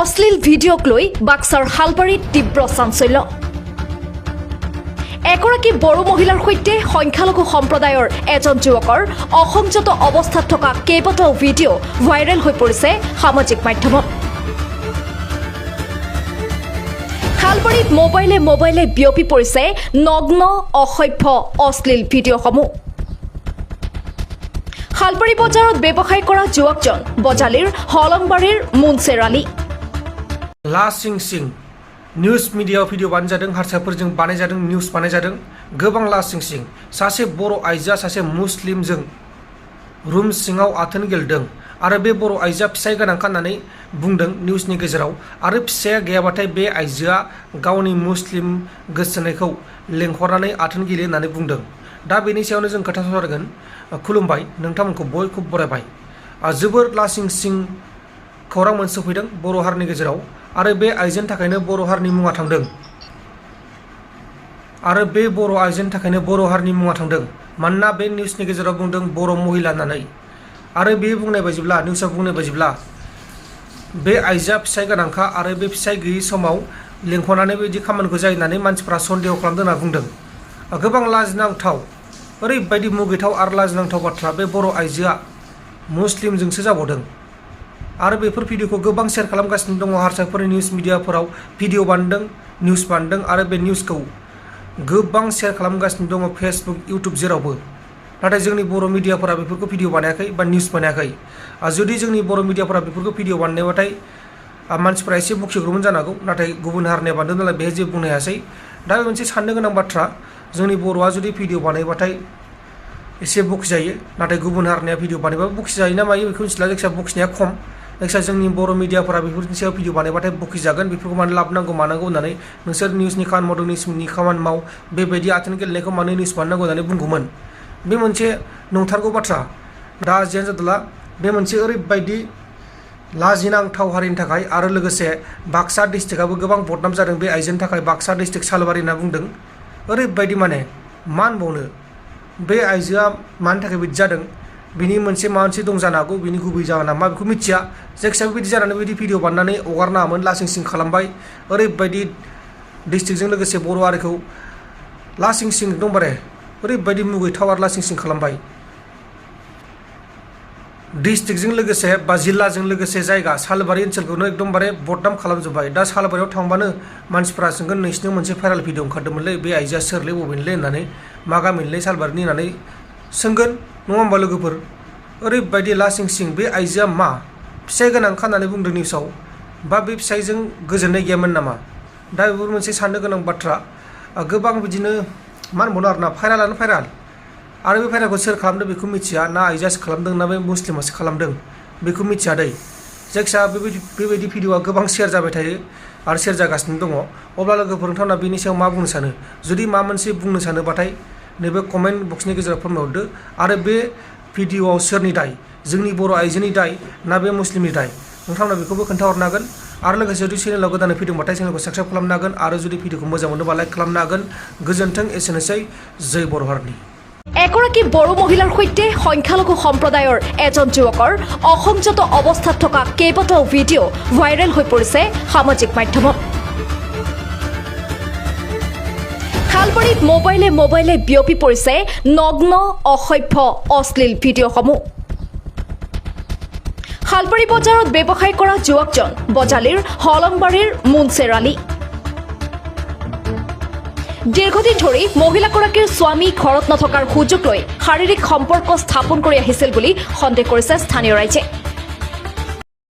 অশ্লীল ভিডিঅ'ক লৈ বাক্সাৰ শালবাৰীত তীব্ৰ চাঞ্চল্য। এগৰাকী বড়ো মহিলাৰ সৈতে সংখ্যালঘু সম্প্ৰদায়ৰ এজন যুৱকৰ অসংযত অৱস্থাত থকা কেইবাটাও ভিডিঅ' ভাইৰেল হৈ পৰিছে সামাজিক মাধ্যমত। শালবাৰীত মোবাইলে বিয়পি পৰিছে নগ্ন অসভ্য অশ্লীল ভিডিঅ'সমূহ। শালবাৰী বজাৰত ব্যৱসায় কৰা যুৱকজন বজালীৰ হলংবাৰীৰ মুনছেৰ আলী। ला सिं सिं निउज मिडियायाव भिडिअ बानायजादों, हारसाफोरजों बानायजादों, निउज बानायजादों। गोबां ला सिं सिं सासे बर' आइजोआ सासे मुस्लिमजों रुम सिङाव आथोन गेलेदों आरो बे बर' आइजोआ फिसाय गोनांखा होननानै बुंदों निउजनि गेजेराव। आरो फिसाया गैयाबाथाय बे आइजोआ गावनि मुस्लिम गोसोनायखौ लेंहरनानै आथोन गेलेयो होननानै बुंदों। दा बेनि सायावनो जों खोथा सावरायगोन। खुलुमबाय, नोंथांमोनखौ बयखौबो बरायबाय। जोबोर ला सिं सिं खौरां मोनसे फैदों बर' हारिनि गेजेराव आरो बे आइजोनि थाखायनो बर' हारिनि मुङा थांदों आरो बे बर' आइजोनि थाखायनो बर' हारिनि मुङा थांदों। मानोना बे निउजनि गेजेराव बुंदों बर' महिला होननानै आरो बे बुंनाय बायदिब्ला निउजआव बुंनाय बायदिब्ला बे आइजोआ फिसाय गोनांखा आरो बे फिसाय गैयै समाव लेंहरनानै बेबायदि खामानिखौ जायो होननानै मानसिफ्रा सन्देह खालामदों होनना बुंदों। गोबां लाजिनांथाव, ओरैबायदि मुगैथाव आरो लाजिनांथाव बाथ्रा, बे बर' आइजोआ मुस्लिमजोंसो जाबावदों। आरो बेफोर भिडिअखौ गोबां शेयार खालामगासिनो दङ। हारसाफोरनि निउज मिडियाफोराव भिडिअ बानायदों, निउज बानायदों आरो बे निउजखौ गोबां शेयार खालामगासिनो दङ फेसबुक, इउटुब जेरावबो। नाथाय जोंनि बर' मिडियाफोरा बेफोरखौ भिडिअ बानायाखै बा निउज बानायाखै। जुदि जोंनि बर' मिडियाफोरा बेफोरखौ भिडिअ बानायबाथाय मानसिफ्रा एसे बखिग्रोमोन जानांगौ। नाथाय गुबुन हारिनिया बानायदों नालाय बेहाय जेबो बुंनो हायासै। दा बे मोनसे साननो गोनां बाथ्रा, जोंनि बर'आ जुदि भिडिअ बानायबाथाय एसे बखिजायो, नाथाय गुबुन हारिनिया भिडिअ बानायबाबो बखिजायो ना मायो बेखौ मिथिला। जायखिया बखिनाया खम। जायखिया जोंनि बर' मिडियाफोरा बेफोरनि सायाव भिडिअ बानायबाथाय बखिजागोन। बेफोरखौ मानो लाबोनांगौ मानांगौ होननानै, नोंसोर निउजनि खामानि मावदों, निउजनि खामानि माव, बेबायदि आथोन गेलेनायखौ मानो निउज बानायनांगौ होननानै बुंगौमोन। बे मोनसे नंथारगौ बाथ्रा। दा जियानो जादोला बे मोनसे ओरैबायदि लाजिनांथाव हारिनि थाखाय आरो लोगोसे बाक्सा डिस्ट्रिक्टआबो गोबां बदनाम जादों बे आइजोनि थाखाय। बाक्सा डिस्ट्रिक्ट सालबारि होनना बुंदों। ओरैबायदि माने मा होनबावनो, बे आइजोआ मानि थाखाय बिदि जादों बिनि मोनसे माबा मोनसे दं जानो हागौ। बिनि गुबै जाहोना मा बेखौ मिथिया। जायखिजाया बेबायदि जानानै बेबायदि भिडिअ बानायनानै हगारनाङामोन, लासिं सिं खालामबाय। ओरैबायदि डिस्ट्रिक्टजों लोगोसे बर' हारिखौ लासिं सिं एकदमबारे ओरैबायदि मुगैथाव आरो लासिं सिं खालामबाय। डिस्ट्रिक्टजों लोगोसे बा जिल्लाजों लोगोसे जायगा सालबारि ओनसोलखौनो एकदमबारे बदनाम खालामजोब्बाय। दा सालबारियाव थांबानो मानसिफ्रा सोंगोन नोंसिनियाव मोनसे भाइरेल भिडिअ ओंखारदोंमोनलै, बे आइजोआ सोरलै, बबेनिलै होननानै, मा गामिनिलै सालबारिनि होननानै सोंगोन, नङा होमबा लोगोफोर? ओरैबायदि लासिं सिं। बे आइजोआ मा फिसाय गोनांखा होननानै बुंदों निउसाव, बा बे फिसायजों गोजोननाय गैयामोन नामा? दा बेफोर मोनसे साननो गोनां बाथ्रा। गोबां बिदिनो मा होनबावनो आरोना, भाइरालानो भाइराल। आरो बे भाइरालखौ सोर खालामदों बेखौ मिथिया, ना आइजोआसो खालामदों ना बे मुस्लिमासो खालामदों बेखौ मिथिया दै। जायखिया बेबायदि भिडिअआ गोबां शेयार जाबाय थायो आरो शेयार जागासिनो दङ। अब्ला लोगोफोर नोंथांमोना बेनि सायाव मा बुंनो सानो? जुदि माबा मोनसे बुंनो सानोबाथाय नैबे कमेन्ट बक्सनि गेजेराव फोरमायहरदो। आरो बे भिडिअआव सोरनि दाय, जोंनि बर' आइजोनि दाय ना बे मुस्लिमनि दाय, नोंथांमोना बेखौबो खोन्थाहरनो हागोन। आरो लोगोसे जुदि चेनेलाव गोदानै फैदोंबाथाय चेनेलखौ साबस्क्राइब खालामनो हागोन। आरो जुदि भिडिअखौ मोजां मोनोबा लाइक खालामनो हागोन। गोजोन्थों, एसेनोसै। जय बर' हारिनि। এগৰাকী বড়ো মহিলাৰ সৈতে সংখ্যালঘু সম্প্ৰদায়ৰ এজন যুৱকৰ অসংযত অৱস্থাত থকা কেইবাটাও ভিডিঅ' ভাইৰেল হৈ পৰিছে সামাজিক মাধ্যমত। শালবাৰীত মোবাইলে বিয়পি পৰিছে নগ্ন অসভ্য অশ্লীল ভিডিঅ'সমূহ। শালবাৰী বজাৰত ব্যৱসায় কৰা যুৱকজন বজালীৰ হলংবাৰীৰ মুনছেৰ আলী। দীৰ্ঘদিন ধৰি মহিলাগৰাকীৰ স্বামী ঘৰত নথকাৰ সুযোগ লৈ শাৰীৰিক সম্পৰ্ক স্থাপন কৰি আহিছিল বুলি সন্দেহ কৰিছে স্থানীয় ৰাইজে।